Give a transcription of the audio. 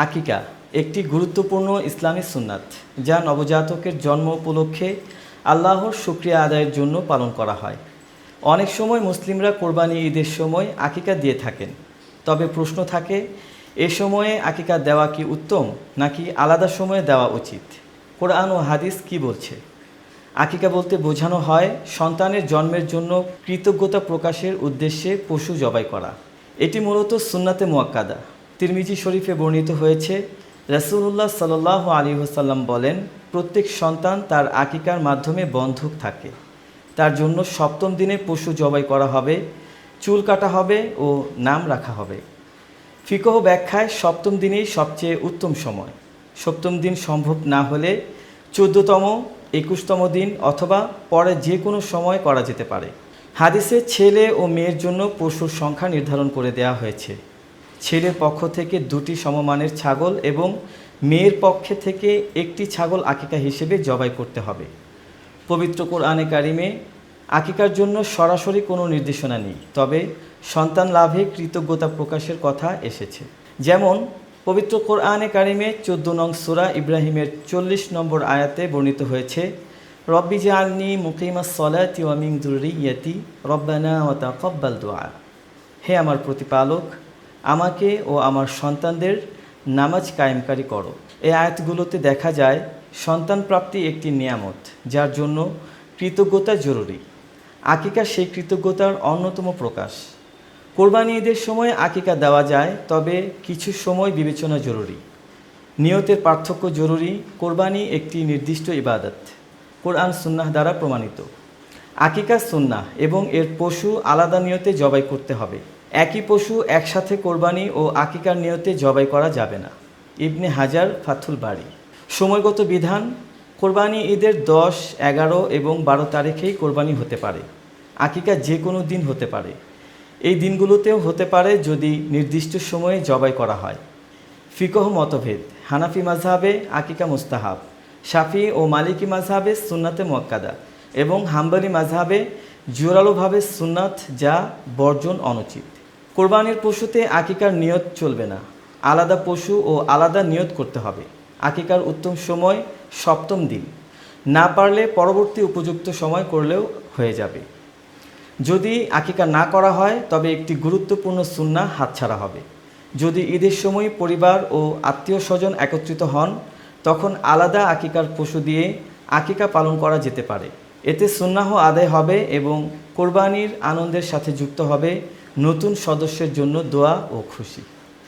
আকিকা একটি গুরুত্বপূর্ণ ইসলামী সুন্নাত যা নবজাতকের জন্ম উপলক্ষে আল্লাহর শুকরিয়া আদায়ের জন্য পালন করা হয়। অনেক সময় মুসলিমরা কোরবানি ঈদের সময় আকিকা দিয়ে থাকেন। তবে প্রশ্ন থাকে, এ সময়ে আকিকা দেওয়া কি উত্তম নাকি আলাদা সময়ে দেওয়া উচিত? কোরআন ও হাদিস কি বলছে? আকিকা বলতে বোঝানো হয় সন্তানের জন্মের জন্য কৃতজ্ঞতা প্রকাশের উদ্দেশ্যে পশু জবাই করা। এটি মূলত সুন্নাতে মুআক্কাদা। তিরমিজি শরীফে বর্ণিত হয়েছে, রাসূলুল্লাহ সাল্লাল্লাহু আলাইহি ওয়াসাল্লাম বলেন, প্রত্যেক সন্তান তার আকিকার মাধ্যমে বন্ধক থাকে। তার জন্য সপ্তম দিনে পশু জবাই করা হবে, চুল কাটা হবে ও নাম রাখা হবে। ফিকহ ব্যাখ্যায় সপ্তম দিনেই সবচেয়ে উত্তম সময়। সপ্তম দিন সম্ভব না হলে 14তম, 21তম দিন অথবা পরে যে কোনো সময় করা যেতে পারে। হাদিসে ছেলে ও মেয়ের জন্য পশুর সংখ্যা নির্ধারণ করে দেওয়া হয়েছে। ছেলের পক্ষ থেকে 2টি সমমানের ছাগল এবং মেয়ের পক্ষে থেকে 1টি ছাগল আকিকা হিসেবে জবাই করতে হবে। পবিত্র কোরআনে কারিমে আকিকার জন্য সরাসরি কোনো নির্দেশনা নেই, তবে সন্তান লাভে কৃতজ্ঞতা প্রকাশের কথা এসেছে। যেমন পবিত্র কোরআনে কারিমে 14 নং সূরা ইব্রাহিমের 40 নম্বর আয়াতে বর্ণিত হয়েছে, রব্বি জাআলনি মুকিমাস সলাতি ওয়া মিন যুররিয়্যাতি রব্বানা ওয়া তাকাব্বাল দুআ। হে আমার প্রতিপালক, আমাকে ও আমার সন্তানদের নামাজ কায়েমকারী করো। এই আয়াতগুলোতে দেখা যায় সন্তান প্রাপ্তি একটি নিয়ামত, যার জন্য কৃতজ্ঞতা জরুরি। আকিকা সেই কৃতজ্ঞতার অন্যতম প্রকাশ। কোরবানি ঈদের সময় আকিকা দেওয়া যায়, তবে কিছু সময় বিবেচনা জরুরি। নিয়তের পার্থক্য জরুরি। কোরবানি একটি নির্দিষ্ট ইবাদত, কোরআন সুন্নাহ দ্বারা প্রমাণিত। আকিকা সুন্নাহ এবং এর পশু আলাদা নিয়তে জবাই করতে হবে। একই পশু একসাথে কোরবানি ও আকিকার নিয়তে জবাই করা যাবে না। ইবনে হাজার, ফাথুল বারী। সময়গত বিধান, কোরবানি ঈদের 10, 11 এবং 12 তারিখেই কোরবানি হতে পারে। আকিকা যে কোনো দিন হতে পারে। এই দিনগুলোতেও হতে পারে যদি নির্দিষ্ট সময়ে জবাই করা হয়। ফিকহ মতভেদ, হানাফি মাযহাবে আকিকা মুস্তাহাব, শাফি ও মালিকি মাযহাবে সুন্নাতে মুআক্কাদা এবং হাম্বলি মাযহাবে জোরালোভাবে সুন্নাত, যা বর্জন অনুচিত। কোরবানির পশুতে আকিকার নিয়ত চলবে না। আলাদা পশু ও আলাদা নিয়ত করতে হবে। আকিকার উত্তম সময় সপ্তম দিন, না পারলে পরবর্তী উপযুক্ত সময় করলেও হয়ে যাবে। যদি আকিকা না করা হয় তবে একটি গুরুত্বপূর্ণ সুন্নাহ হাতছাড়া হবে। যদি ঈদের সময় পরিবার ও আত্মীয় স্বজন একত্রিত হন, তখন আলাদা আকিকার পশু দিয়ে আকিকা পালন করা যেতে পারে। এতে সুন্নাহ আদায় হবে এবং কোরবানির আনন্দের সাথে যুক্ত হবে নতুন সদস্যের জন্য দোয়া ও খুশি।